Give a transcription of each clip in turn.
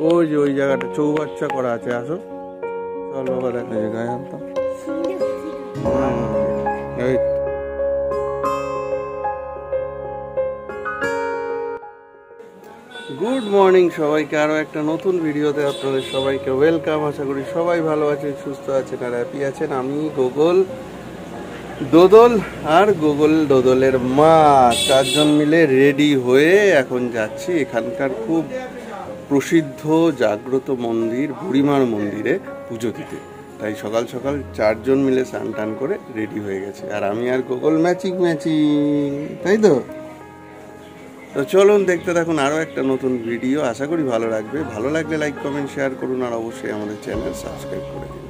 ওই যে ওই জায়গাটা চৌবাচ্চা করা আছে, আসো চল বাবা দেখা যায় গায়ে আনতাম। গুড মর্নিং সবাইকে, আরও একটা নতুন ভিডিওতে আপনাদের সবাইকে ওয়েলকাম। আশা করি সবাই ভালো আছেন, সুস্থ আছেন আর হ্যাপি আছেন। আমি গোগল, দোদল আর গোগল দোদলের মা চারজন মিলে রেডি হয়ে এখন যাচ্ছি এখানকার খুব প্রসিদ্ধ জাগ্রত মন্দির বুড়িমার মন্দিরে পুজো দিতে। তাই সকাল সকাল চারজন মিলে স্নান টান করে রেডি হয়ে গেছে, আর আমি আর গোগল ম্যাচিং, তাই তো। তো চলুন দেখতে থাকুন আরও একটা নতুন ভিডিও, আশা করি ভালো লাগবে। ভালো লাগলে লাইক কমেন্ট শেয়ার করুন আর অবশ্যই আমাদের চ্যানেল সাবস্ক্রাইব করে দিন।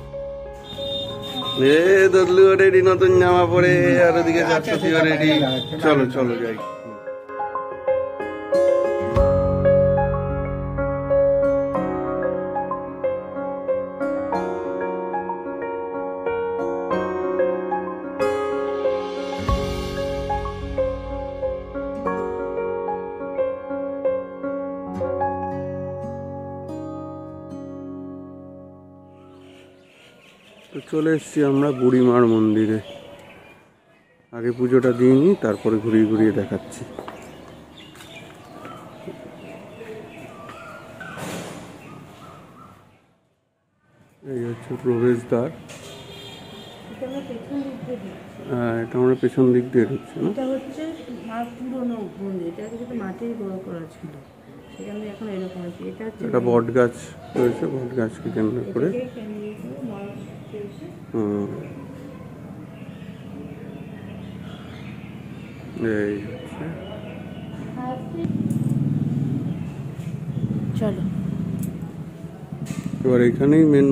দদলু রেডি নতুন জামা পরে, আর ওদিকে চারশো রেডি। চলো চলো যাই। তো চলে এসছি আমরা বুড়িমার মন্দিরে। আগে পুজোটা দিয়ে নিই, তারপরে ঘুরিয়ে ঘুরিয়ে দেখাচ্ছি। এই হচ্ছে প্রবেশদ্বার। হ্যাঁ, এটা আমরা পেছন দিক দিয়ে ঢুকছি না। এটা হচ্ছে পুরনো মন্দির, এটা কিন্তু মাটির বড় করা ছিল, সেখানে এখন এরকম আছে। এটা হচ্ছে একটা বট গাছ রয়েছে, বট গাছকে কেন্দ্র করে। এই হচ্ছে, চলো এবার এখানেই মেন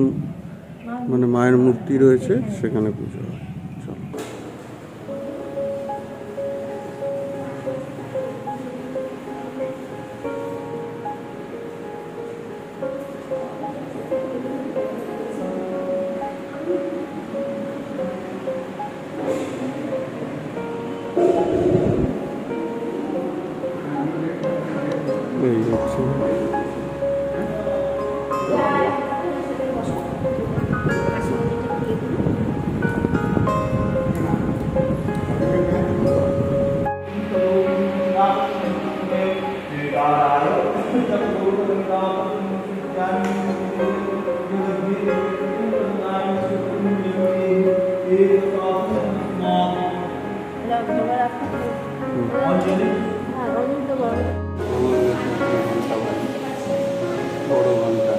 মানে মায়ের মূর্তি রয়েছে, সেখানে পুজো হয়। চলো। এই হচ্ছে বড় ঘন্টা।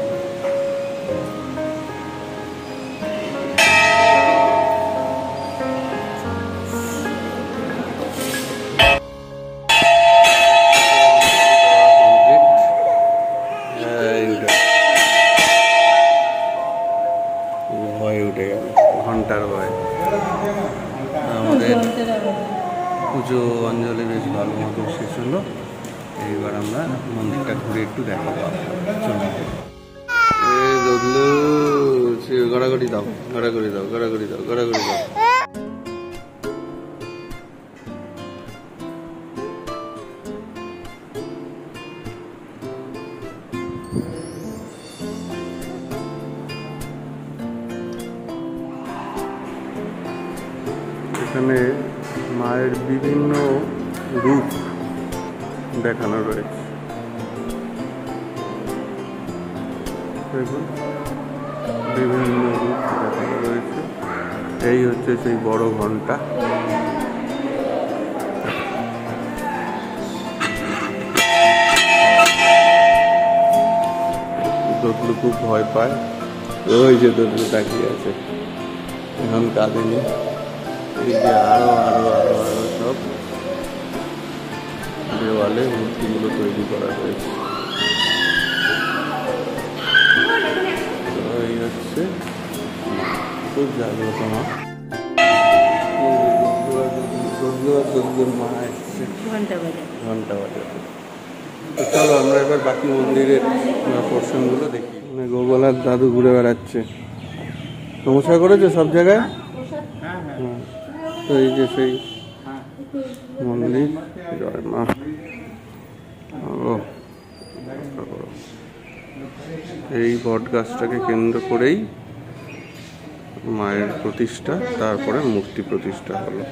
ভয় উঠে গেল, ঘন্টার ভয়। আমাদের পুজো অঞ্জলি বেশ ভালো মতো শেষ হলো। এইবার আমরা মন্দিরটা ঘুরে একটু দেখাবো। গড়াগড়ি দাও, গড়াগড়ি দাও, গড়াগড়ি দাও, গড়াগড়ি দাও। এখানে মায়ের বিভিন্ন রূপ দেখানো রয়েছে, দেখুন বিভিন্ন রূপ দেখানো রয়েছে। এই হচ্ছে সেই বড় ঘন্টা। দদলু খুব ভয় পায়, ওই যে দদলু তাকিয়ে আছে, এখন কাঁদেনি। এই যে আরো আরো আরো আরো সব দেওয়ালে মূর্তিগুলো তৈরি করা হয়েছে। এই হচ্ছে খুব জাগ্রত মা। মা এসছে ঘন্টা বাজাতে। তো চলো আমরা এবার বাকি মন্দিরের পোর্শনগুলো দেখি। গোগল আর দাদু ঘুরে বেড়াচ্ছে। নমস্কার করেছে সব জায়গায়। হ্যাঁ, তো এই যে সেই মন্দির, জয় মা। ও এই বট গাছটাকে কেন্দ্র করেই মায়ের প্রতিষ্ঠা, তারপরে মূর্তি প্রতিষ্ঠা হলো।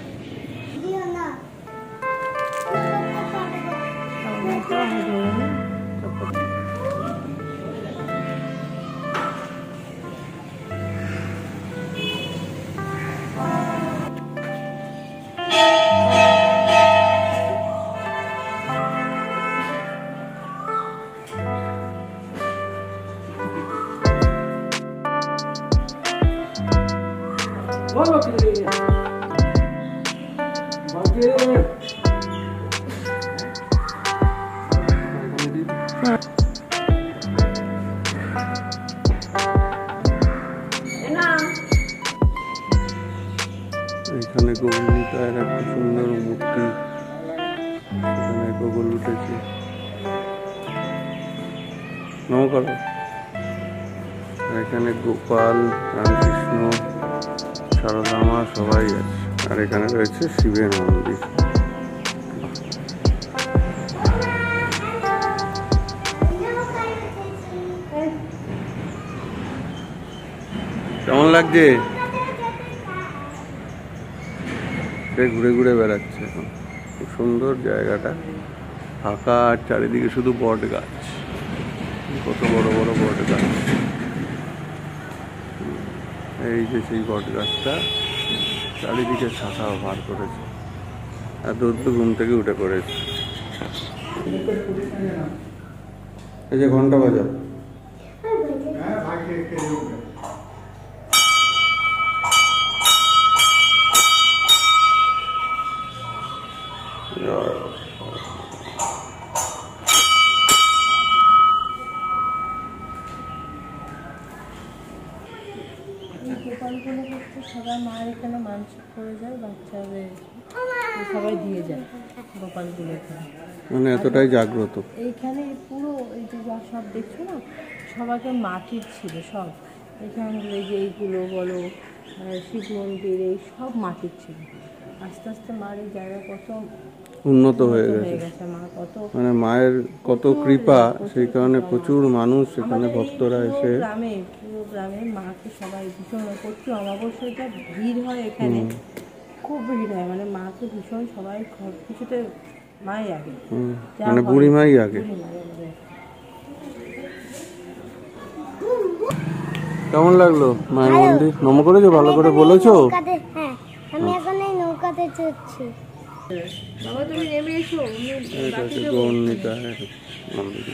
এখানে গৌরীতায়ের একটা সুন্দর মূর্তি, এখানে গোগল উঠেছে। নমস্কার। এখানে গোপাল, রামকৃষ্ণ, সারদা মা সবাই আছে। আর এখানে রয়েছে শিবের মন্দির। কেমন লাগছে? ঘুরে ঘুরে বেড়াচ্ছে এখন। খুব সুন্দর জায়গাটা, ফাঁকা, আর চারিদিকে শুধু বট গাছ, কত বড় বড় বট গাছ। এই যে সেই বট গাছটা চারিদিকে শাখা ভার করেছে, আর দুধ ঘুম থেকে উঠে পড়েছে। এই যে ঘন্টা বাজাও। গোপালগুলো করতে সবাই মায়ের এখানে মানসিক করে যায়, বাচ্চাদের সবাই দিয়ে যায় গোপালগুলো এখানে। মানে এতটাই জাগ্রত এইখানে পুরো এই যে যা সব দেখছো না, সবাইকে মাটির ছিল সব। এখানে এই যে এইগুলো বলো, শিব মন্দির, এই সব মাটির ছিল। আস্তে আস্তে মার এই জায়গা কত উন্নত হয়ে গেছে। মা কত, মানে মায়ের কত কৃপা, সেই কারণে প্রচুর মানুষ এখানে ভক্তরা এসে পুরো গ্রামে মাকে সবাই ভীষণ, প্রতি অমাবস্যাটা ভিড় হয় এখানে, খুব ভিড় হয়। মানে মাকে ভীষণ সবাই কিছুতে মাই আগে, মানে বুড়িমাই আগে। কেমন লাগলো মায়ের মন্দির? নম করেছো? ভালো করে বলেছো? হ্যাঁ, আমি এখন এই নৌকাতে চড়ছি। বাবা তুমি নেমে এসো। এটা হচ্ছে গৌরীতায়ের মন্দির।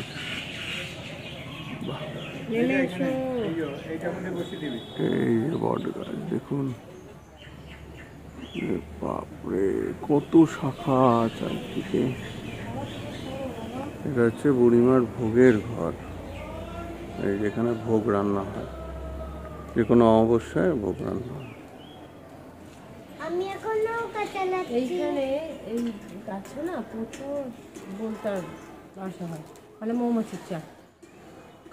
এই যে বট গাছ দেখুন, বাপরে কত শাখা চারদিকে। এটা হচ্ছে বুড়িমার ভোগের ঘর, এই যেখানে ভোগ রান্না হয়, যে কোনো অমাবস্যায় ভোগ রান্না হয়। আমি এখন নৌকা চালাচ্ছি। এইখানে এই গাছে না প্রচুর বোলতার বাসা হয়, মানে মৌমাছির চাক।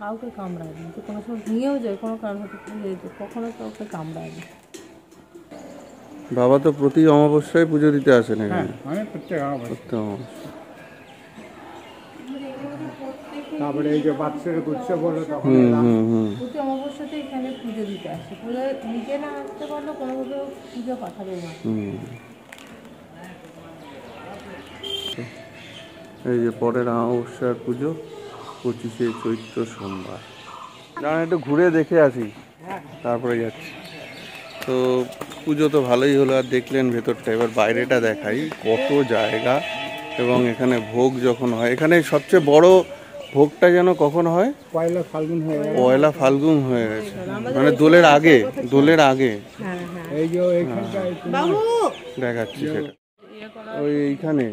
কাউকে কামড়ায় না, তো কোনো সময় ভেঙেও যায়, কোনো কারণ হয়তো পুড়ে যেত, কখনো কাউকে কামড়ায় না। বাবা তো প্রতি অমাবস্যায় পুজো দিতে আসেন এখানে? প্রত্যেক অমাবস্যা। তারপরে এই যে বাচ্চার উৎসব হলো তখন প্রতি অমাবস্যাতে এখানে পুজো দিতে আসে। পুজো নিজে না আসতে পারলেও কোনোভাবে পুজো পাঠাবে না। এই যে পরের অমাবস্যার পুজো 25শে চৈত্র সোমবার। দাঁড়ান একটু ঘুরে দেখে আসি, তারপরে যাচ্ছি। তো পুজো তো ভালোই হলো, আর দেখলেন ভেতরটা। এবার বাইরেটা দেখাই, কত জায়গা। এবং এখানে ভোগ যখন হয়, এখানে সবচেয়ে বড় ভোগটা যেন কখন হয়? পয়লা ফাল্গুন হয়ে গেছে। পয়লা ফাল্গুন হয়ে গেছে, মানে দোলের আগে, দোলের আগে। এই যে এইখানটায় দেখাচ্ছি সেটা। ওই এইখানে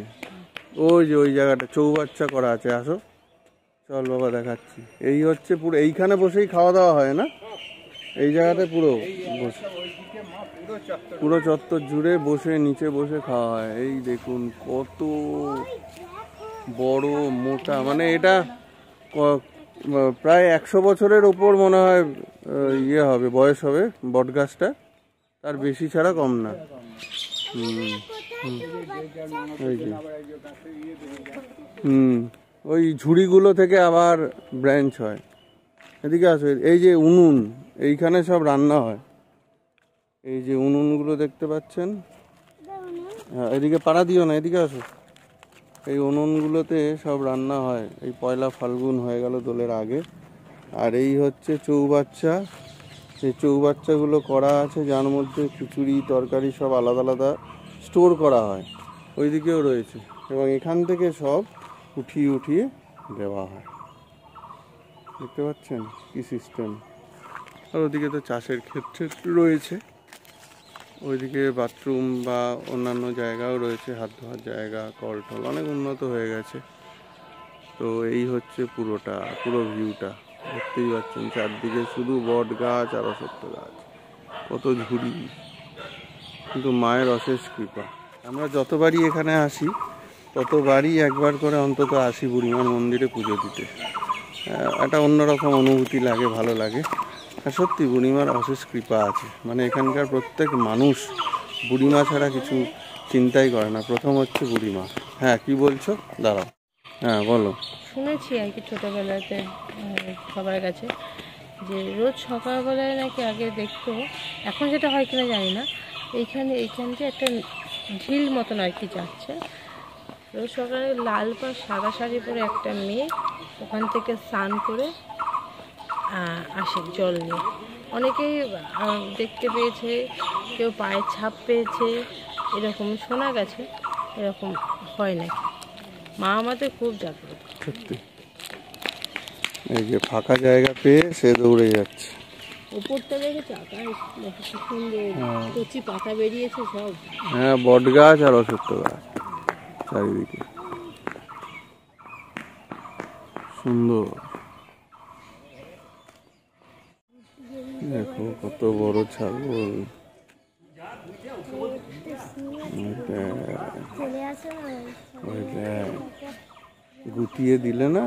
ওই যে ওই জায়গাটা চৌবাচ্চা করা আছে, আসো চল বাবা দেখাচ্ছি। এই হচ্ছে পুরো এইখানে বসেই খাওয়া দাওয়া হয় না? এই জায়গাতে পুরো বসে, পুরো চত্বর জুড়ে বসে, নিচে বসে খাওয়া হয়। এই দেখুন কত বড় মোটা, মানে এটা প্রায় 100 বছরের ওপর মনে হয় ইয়ে হবে, বয়স হবে বট গাছটা, তার বেশি ছাড়া কম না। ওই ঝুড়িগুলো থেকে আবার ব্রাঞ্চ হয়। এদিকে আসো, এই যে উনুন, এইখানে সব রান্না হয়। এই যে উনুনগুলো দেখতে পাচ্ছেন, হ্যাঁ এদিকে পাড়া দিও না, এদিকে আসো। এই উনুনগুলোতে সব রান্না হয়। এই পয়লা ফাল্গুন হয়ে গেল দোলের আগে। আর এই হচ্ছে চৌবাচ্চা। সেই চৌবাচ্চাগুলো করা আছে, যার মধ্যে খিচুড়ি তরকারি সব আলাদা আলাদা স্টোর করা হয়। ওইদিকেও রয়েছে, এবং এখান থেকে সব উঠিয়ে উঠিয়ে দেওয়া হয়। দেখতে পাচ্ছেন কি সিস্টেম। আর ওদিকে তো চাষের ক্ষেত্রে রয়েছে, ওইদিকে বাথরুম বা অন্যান্য জায়গাও রয়েছে, হাত ধোয়ার জায়গা, কল টল অনেক উন্নত হয়ে গেছে। তো এই হচ্ছে পুরো ভিউটা দেখতেই পাচ্ছেন। চারদিকে শুধু বট গাছ আর অশ্বত্থ গাছ, কত ঝুড়ি। কিন্তু মায়ের অশেষ কৃপা। আমরা যতবারই এখানে আসি ততবারই একবার করে অন্তত আসি বুড়িমার মন্দিরে পুজো দিতে। একটা অন্যরকম অনুভূতি লাগে, ভালো লাগে। আর সত্যি বুড়িমার অশেষ কৃপা আছে। মানে এখানকার প্রত্যেক মানুষ বুড়িমা ছাড়া কিছু চিন্তাই করে না। প্রথম হচ্ছে বুড়িমা। হ্যাঁ কি বলছো, দাঁড়াও। হ্যাঁ বলো। শুনেছি আর কি ছোটোবেলাতে সবার কাছে যে রোজ সকালবেলায় নাকি আগে দেখতো, এখন যেটা হয় কিনা জানি না, এইখান দিয়ে একটা ঝিল মতন আর কি যাচ্ছে। রোজ সকালে লাল পা সাদা শাড়ি পরে একটা মেয়ে ওখান থেকে স্নান করে আসে জল নিয়ে। অনেকেই দেখতে পেয়েছে, কেউ পায়ের ছাপ পেয়েছে, এরকম শোনা গেছে। এরকম হয় নাকি, মা আমাদের খুব জাগ্রত। সত্যি এই যে ফাঁকা জায়গা পেয়ে সে দৌড়ে যাচ্ছে। উপরটা দেখেছে আকাশ কি সুন্দর, কচি পাতা বেরিয়েছে সব। হ্যাঁ বট গাছ আর অশ্বত্থ গাছ চারিদিকে, সুন্দর। দেখো কত বড় ছাগল। গুটিয়ে দিলে না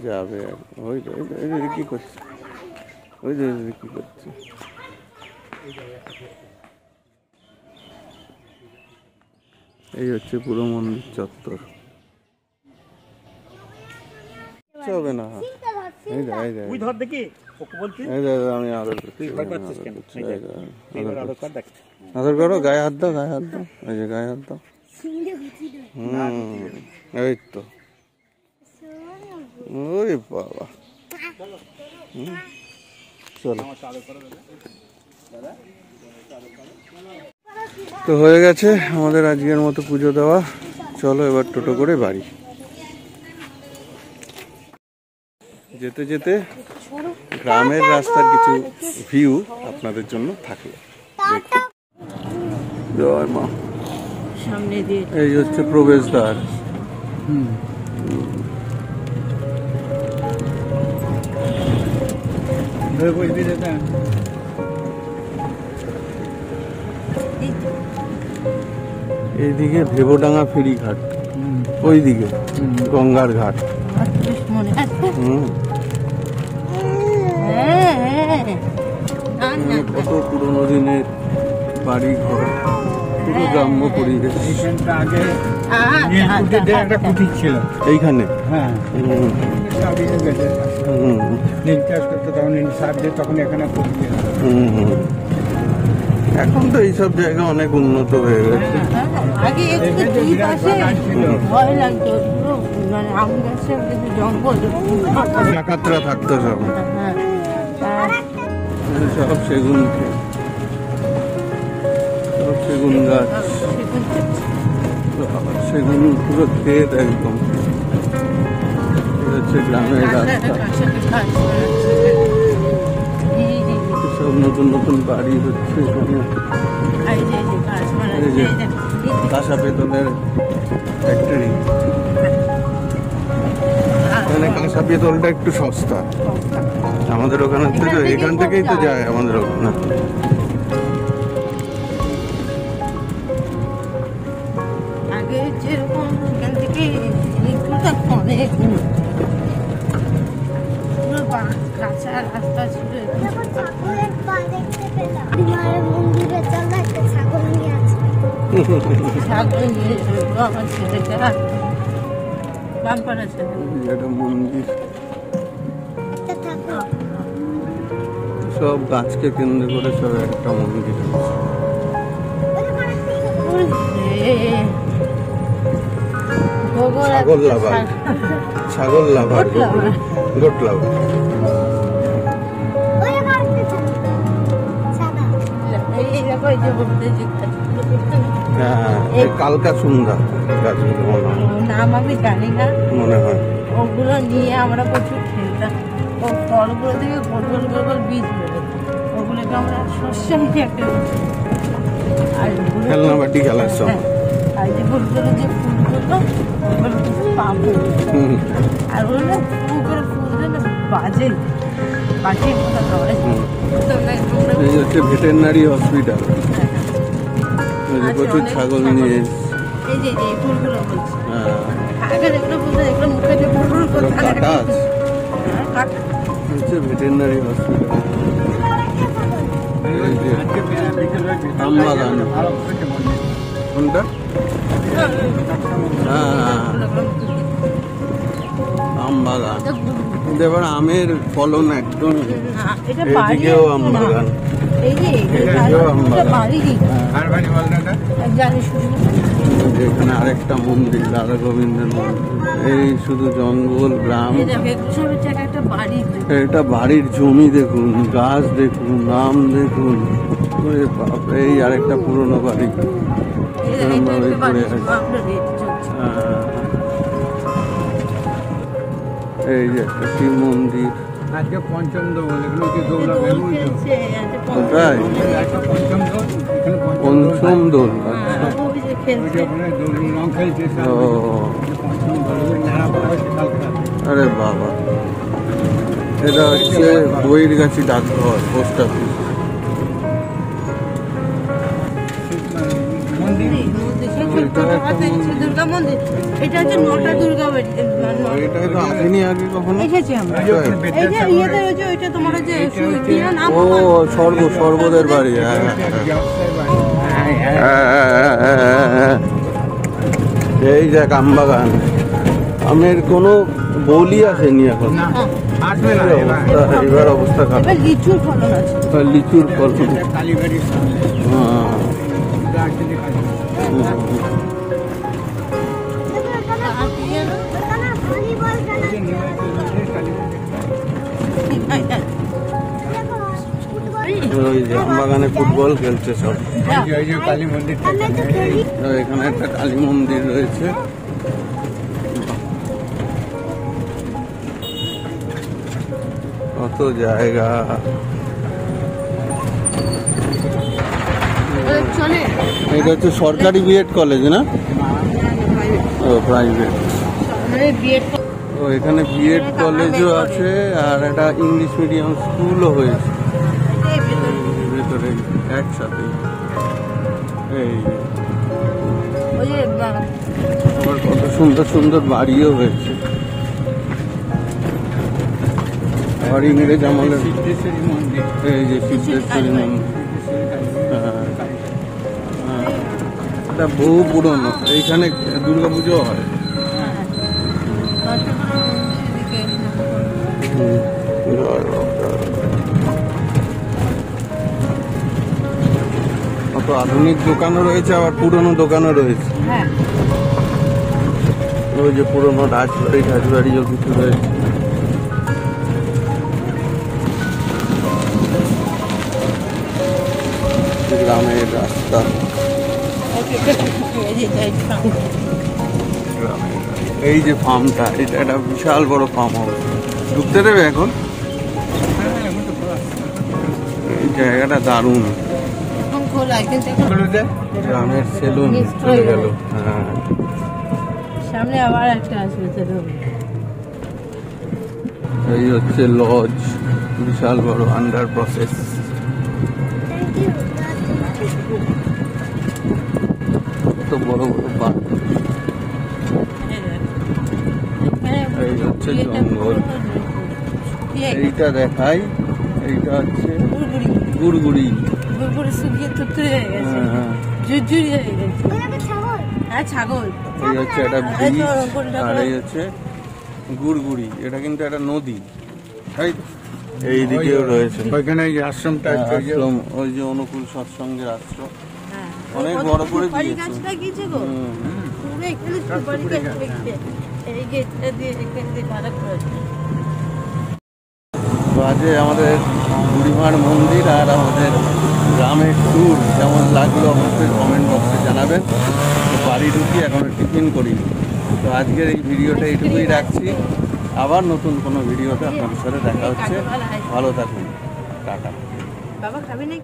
যাবে। ওই কি করছে, ওই কি করছে। এই হচ্ছে পুরো মন্দির চত্বর। হবে না, এই দেখ আমি আদর করো, গায়ে হাত দাও, গায়ে হাত দাও, এই যে গায়ে হাত দাও। এই তো, ওই বাবা। চলো, তো হয়ে গেছে আমাদের আজকের মতো পুজো দেওয়া। চলো এবার টোটো করে বাড়ি। যেতে যেতে গ্রামের রাস্তার কিছু ভিউ আপনাদের জন্য থাকলো। জয় মা। সামনে দিয়ে এই হচ্ছে প্রবেশদ্বার। এইদিকে ভেবডাঙ্গা ফেরিঘাট, ওইদিকে গঙ্গার ঘাট। কত পুরোনো দিনের বাড়ি ঘর, পুরো গ্রাম্য পরিবেশ। আগে একটা কুটির ছিল এইখানে। হ্যাঁ নীল চাষ করতো, তখন নীল সার দিয়ে তখন এখানে কুটির। এখন তো এইসব জায়গা অনেক উন্নত হয়ে গেছে। আগে একটু দুই পাশে ভয় লাগতো, মানে আম গাছের জঙ্গল, ডাকাতরা থাকতো সব। সব সেগুন, সব সেগুন গাছ, সেগুন পুরো ক্ষেত একদম। হচ্ছে গ্রামের রাস্তা, সব নতুন নতুন বাড়ি হচ্ছে। এই যে কাঁসা পেতলের ফ্যাক্টরি, মানে কাঁসা পেতলটা একটু সস্তা আমাদের ওখানে থেকে, এখান থেকেই তো যায় আমাদের ওখানে। আগে যেরকম এখান থেকে অনেক পুরো কাঁচা রাস্তা ছিল। ছাগল নিয়ে আমার ছেলেটা বাম্পার আছে মন্দির। সব গাছকে কেন্দ্র করে সব একটা মন্দির আছে। ছাগল লাভার, ছাগল লাভার, গোট লাভার। হ্যাঁ, এই কালকা সুন্দর গাছগুলো মনে হয়, নাম আমি জানি না, মনে হয় ওগুলো নিয়ে আমরা প্রচুর খেলতাম। ও ফলগুলো থেকে গোল গোল গোল গোল বীজ বেরোতো, ওগুলোকে আমরা শস্য নিয়ে একটা আর ওগুলো- খেলনা বাটি খেলার সব। হ্যাঁ, আর যে ফুলগুলো যে ফুলগুলো ওগুলো পাবো, হুম, আর ওগুলো না ফু করে ফুলগুলো না বাজে বাজে কথা নয়। হুম। তো না, তোমরা- এই হচ্ছে ভেটেরিনারি হসপিটাল। ওই যে আচ্ছা, প্রচুর অনেক ছাগল ছাগল। নিয়ে এই যে এই ফুলগুলো বলছি, হ্যাঁ, আগে যেগুলো বলতো এগুলো মুখে যে ফুল ফুল পুরো করতে কাটা আছে। কাটা হচ্ছে ভেটেরিনারি হসপিটাল। এই যে আমবাগান। কোনটা? হ্যাঁ, আমবাগান। কিন্তু এবার আমের ফলন একদম। এটা এদিকেও বাড়ি আমবাগান। এই যে এদিকেও আমবাগান। বাড়ি জানি শুধু এখানে আরেকটা মন্দির, রাধা গোবিন্দের মন্দির। এই শুধু জঙ্গল, গ্রাম। এই দেখো এগুলো হচ্ছে একটা বাড়ি। এটা বাড়ির জমি দেখুন, গাছ দেখুন, আম দেখুন। ওরে বাপ, এই আরেকটা পুরনো বাড়ি। এরকম ভাবে পড়ে আছে। হ্যাঁ। এই যে একটা শিব মন্দির। আজকে পঞ্চম দোল, এগুলো কি দোল হবে বুঝছো? কোথায়? পঞ্চম দোল, এখানে পঞ্চম দোল। আচ্ছা। ওই যে ওখানে দোল রং খেলছে সব। ও, পঞ্চম দোল নানা পড়া হয়েছে কালকে। আরে বাবা, এটা হচ্ছে বইরগাছি ডাকঘর, পোস্ট অফিস। মন্দির দুর্গা মন্দির, এটা হচ্ছে নটা দুর্গা বাড়ি। এটা তো আসেনি আগে কখনো। এসেছি আমরা। এই যে ইয়েতে রয়েছে ওইটা তোমার যে কি নাম? ও, সর্বদের বাড়ি। হ্যাঁ, হ্যাঁ। এই যে আমবাগান, আমের কোনো বৌলি আসেনি এখন। আসবে না এবার। এবার অবস্থা খারাপ। এবার লিচুর ফলন আছে। লিচুর ফলন। কালীবাড়ির সামনে হ্যাঁ। ওই যে আমবাগানে ফুটবল খেলছে সব। ওই যে কালী মন্দির এখানে একটা কালী মন্দির রয়েছে। কত জায়গা। চলে এটা হচ্ছে সরকারি বিএড কলেজ না? ও, প্রাইভেট। বিয়ের ও, এখানে বিএড কলেজও আছে আর একটা ইংলিশ মিডিয়াম স্কুলও হয়েছে ভেতরে একসাথে। এই ওই যে আবার কত সুন্দর সুন্দর বাড়িও হয়েছে। আর ইংরেজ আমলের সিদ্ধেশ্বরী মন্দির। এই যে সিদ্ধেশ্বরী মন্দির। হ্যাঁ, হ্যাঁ। এটা বহু পুরনো। এইখানে দুর্গাপুজো হয়। কত আধুনিক দোকানও রয়েছে, আবার পুরনো দোকানও রয়েছে। হ্যাঁ ওই যে পুরনো রাজবাড়িও কিছু রয়েছে। গ্রামের রাস্তা, এই যে ফার্মটা, এটা একটা বিশাল বড় ফার্ম হাউস। ঢুকতে দেবে এখন? এই জায়গাটা দারুণ। এখন খোলা কিন্তু গ্রামের সেলুন চলে গেল। হ্যাঁ, সামনে আবার একটা আসবে সেলুন। এই হচ্ছে লজ, বিশাল বড়, আন্ডার প্রসেস। কত বড় বড় বাঘ। এই হচ্ছে জঙ্গল। এইটা দেখাই, এইটা হচ্ছে গুড়গুড়ি। গুড়গুড়ি শুকিয়ে তুত্তুরে হয়ে গেছে, হ্যাঁ, ঝুরঝুরি হয়ে গেছে। ছাগল হ্যাঁ ছাগল। এই হচ্ছে একটা ব্রিজ আর এই হচ্ছে গুড়গুড়ি। এটা কিন্তু একটা নদী, তাই তো? এই দিকেও রয়েছে ওইখানে এই যে আশ্রমটা আছে, ওই যে আশ্রম, ওই যে অনুকূল সৎসঙ্গের আশ্রম হ্যাঁ অনেক কত বড় করে সুপারি দিয়েছে। গাছ লাগিয়েছে গো হুম। পুরো এখানে সুপারি গাছ লাগিয়েছে এই গেটটা দিয়ে এখান দিয়ে ভাড়া করেছে বাজে আমাদের বুড়িমার মন্দির আর আমাদের গ্রামের ট্যুর কেমন লাগলো অবশ্যই কমেন্ট বক্সে জানাবেন। তো বাড়ি ঢুকি এখনো টিফিন করিনি, তো আজকের এই ভিডিওটা এইটুকুই রাখছি। আবার নতুন কোনো ভিডিওতে আপনাদের সাথে দেখা হচ্ছে। ভালো থাকুন, টাটা। বাবা খাবি না